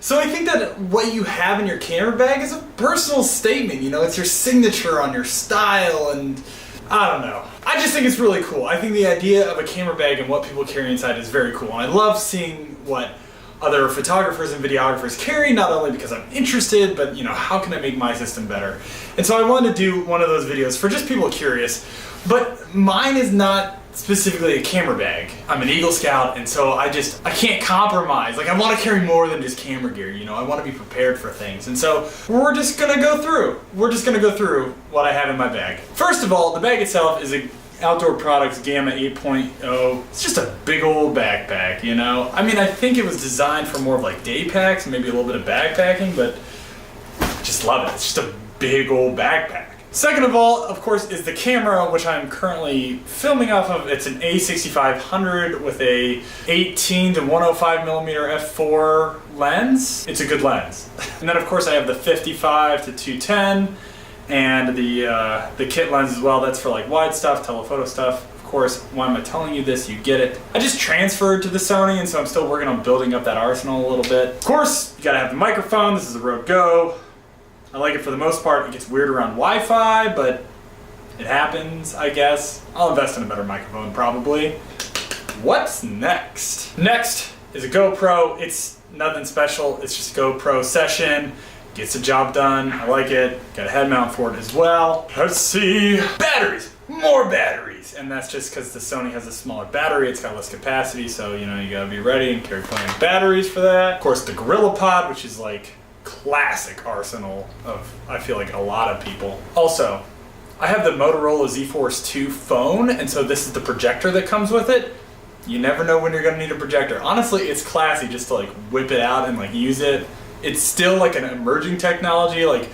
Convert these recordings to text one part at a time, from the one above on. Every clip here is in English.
So I think that what you have in your camera bag is a personal statement, you know, it's your signature on your style, and I don't know. I just think it's really cool. I think the idea of a camera bag and what people carry inside is very cool, and I love seeing what other photographers and videographers carry, not only because I'm interested, but you know, how can I make my system better? And so I wanted to do one of those videos for just people curious, but mine is not specifically a camera bag. I'm an Eagle Scout, and so I can't compromise. Like, I want to carry more than just camera gear, you know, I want to be prepared for things. And so we're just gonna go through what I have in my bag. First of all, the bag itself is a Outdoor Products Gamma 8.0. It's just a big old backpack, you know? I mean, I think it was designed for more of like day packs, maybe a little bit of backpacking, but I just love it. It's just a big old backpack. Second of all, of course, is the camera, which I'm currently filming off of. It's an A6500 with a 18 to 105 millimeter f4 lens. It's a good lens. And then of course I have the 55 to 210 and the kit lens as well. That's for like wide stuff, telephoto stuff. Of course, why am I telling you this? You get it. I just transferred to the Sony, and so I'm still working on building up that arsenal a little bit. Of course, you gotta have the microphone. This is a Rode Go. I like it for the most part. It gets weird around Wi-Fi, but it happens, I guess. I'll invest in a better microphone, probably. What's next? Next is a GoPro. It's nothing special. It's just a GoPro session. Gets the job done. I like it. Got a head mount for it as well. Let's see. Batteries. More batteries. And that's just because the Sony has a smaller battery. It's got less capacity, so you know, you gotta be ready and carry plenty of batteries for that. Of course, the GorillaPod, which is like classic arsenal of, I feel like, a lot of people. Also, I have the Motorola Z Force 2 phone, and so this is the projector that comes with it. You never know when you're gonna need a projector. Honestly, it's classy just to like whip it out and like use it. It's still like an emerging technology. Like,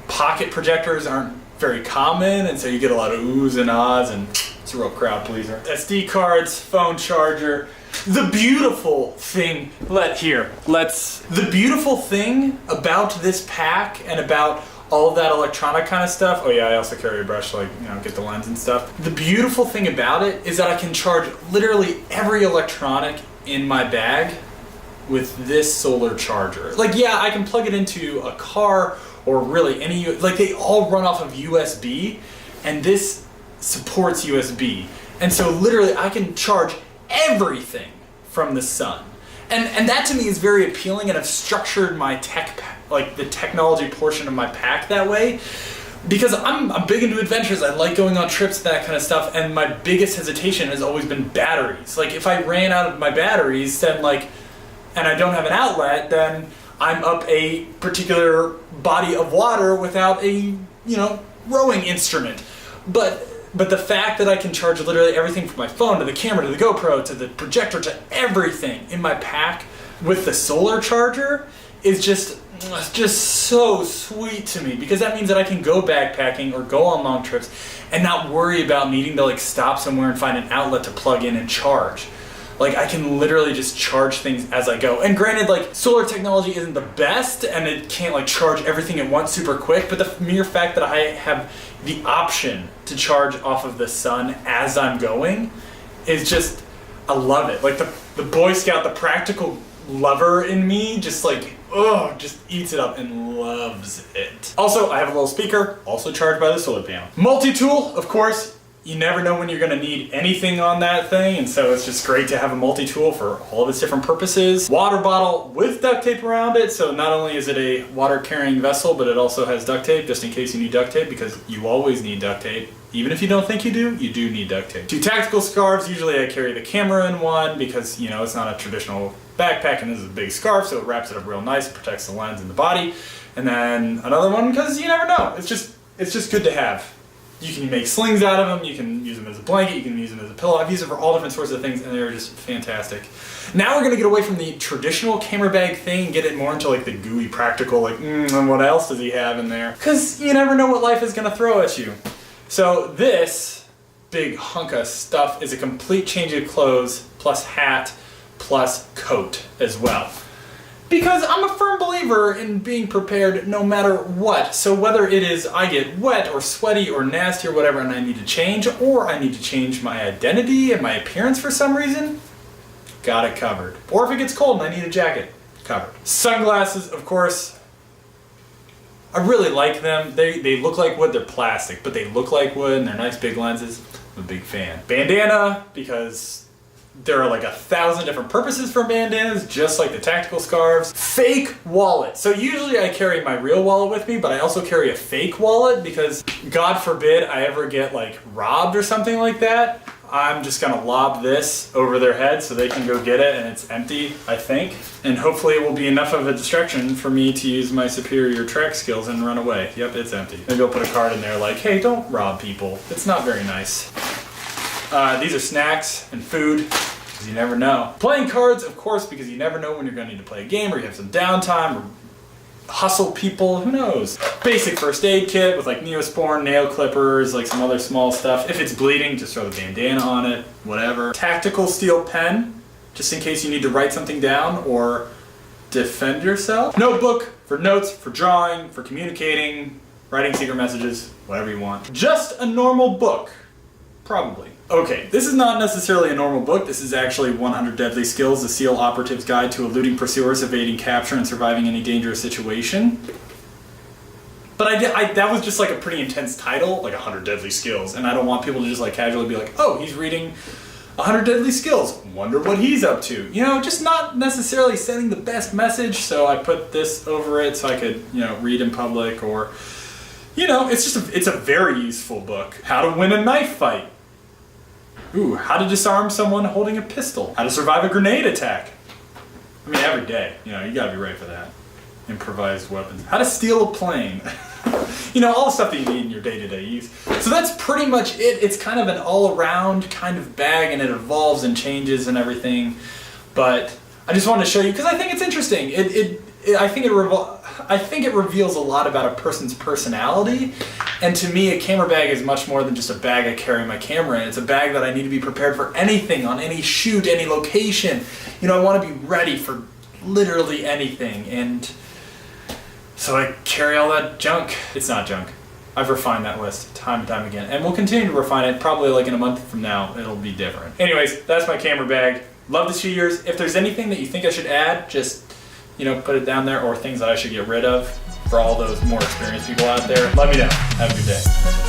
pocket projectors aren't very common, and so you get a lot of oohs and ahs, and it's a real crowd pleaser. SD cards, phone charger. The beautiful thing, the beautiful thing about this pack and about all of that electronic kind of stuff. Oh yeah, I also carry a brush to, like, you know, get the lens and stuff. The beautiful thing about it is that I can charge literally every electronic in my bag with this solar charger. Like, yeah, I can plug it into a car or really any, like, they all run off of USB, and this supports USB. And so literally I can charge everything from the sun. And that to me is very appealing, and I've structured my the technology portion of my pack that way, because I'm big into adventures. I like going on trips, that kind of stuff, and my biggest hesitation has always been batteries. Like, if I ran out of my batteries, then and I don't have an outlet, then I'm up a particular body of water without a, you know, rowing instrument. But the fact that I can charge literally everything from my phone to the camera to the GoPro to the projector to everything in my pack with the solar charger is just so sweet to me, because that means that I can go backpacking or go on long trips and not worry about needing to like stop somewhere and find an outlet to plug in and charge. Like, I can literally just charge things as I go. And granted, like, solar technology isn't the best, and it can't like charge everything at once super quick, but the mere fact that I have the option to charge off of the sun as I'm going is just, I love it. Like, the Boy Scout, the practical lover in me just like, oh, just eats it up and loves it. Also, I have a little speaker, also charged by the solar panel. Multi-tool, of course. You never know when you're going to need anything on that thing, and so it's just great to have a multi-tool for all of its different purposes. Water bottle with duct tape around it, so not only is it a water-carrying vessel, but it also has duct tape, just in case you need duct tape, because you always need duct tape. Even if you don't think you do need duct tape. 2 tactical scarves. Usually I carry the camera in one because, you know, it's not a traditional backpack, and this is a big scarf, so it wraps it up real nice, protects the lens and the body. And then another one, because you never know. It's just good to have. You can make slings out of them, you can use them as a blanket, you can use them as a pillow. I've used it for all different sorts of things, and they're just fantastic. Now we're gonna get away from the traditional camera bag thing and get it more into like the gooey practical, like, and what else does he have in there? Because you never know what life is gonna throw at you. So this big hunk of stuff is a complete change of clothes, plus hat, plus coat as well. Because I'm a firm believer in being prepared no matter what. So whether it is I get wet or sweaty or nasty or whatever and I need to change, or I need to change my identity and my appearance for some reason, got it covered. Or if it gets cold and I need a jacket, covered. Sunglasses, of course, I really like them. They look like wood, they're plastic, but they look like wood and they're nice big lenses. I'm a big fan. Bandana, because there are like 1,000 different purposes for bandanas, just like the tactical scarves. Fake wallet. So usually I carry my real wallet with me, but I also carry a fake wallet because God forbid I ever get like robbed or something like that. I'm just gonna lob this over their head so they can go get it and it's empty, I think. And hopefully it will be enough of a distraction for me to use my superior track skills and run away. Yep, it's empty. Maybe I'll put a card in there like, hey, don't rob people. It's not very nice. These are snacks and food, because you never know. Playing cards, of course, because you never know when you're gonna need to play a game or you have some downtime or hustle people, who knows. Basic first aid kit with like Neosporin, nail clippers, like some other small stuff. If it's bleeding, just throw the bandana on it, whatever. Tactical steel pen, just in case you need to write something down or defend yourself. Notebook for notes, for drawing, for communicating, writing secret messages, whatever you want. Just a normal book, probably. Okay, this is not necessarily a normal book. This is actually 100 Deadly Skills, the SEAL Operative's Guide to Eluding Pursuers, Evading Capture, and Surviving Any Dangerous Situation. But that was just like a pretty intense title, like 100 Deadly Skills, and I don't want people to just like casually be like, oh, he's reading 100 Deadly Skills, wonder what he's up to. You know, just not necessarily sending the best message, so I put this over it so I could, you know, read in public or, you know, it's a very useful book. How to win a knife fight. Ooh, how to disarm someone holding a pistol. How to survive a grenade attack. I mean, every day, you know, you gotta be ready for that. Improvised weapons. How to steal a plane. You know, all the stuff that you need in your day-to-day use. So that's pretty much it. It's kind of an all-around kind of bag and it evolves and changes and everything. But I just wanted to show you, because I think it's interesting. I think it reveals a lot about a person's personality. And to me, a camera bag is much more than just a bag I carry my camera in. It's a bag that I need to be prepared for anything, on any shoot, any location. You know, I want to be ready for literally anything. And so I carry all that junk. It's not junk. I've refined that list time and time again. And we'll continue to refine it. Probably like in a month from now, it'll be different. Anyways, that's my camera bag. Love to see yours. If there's anything that you think I should add, just, you know, put it down there, or things that I should get rid of for all those more experienced people out there, let me know. Have a good day.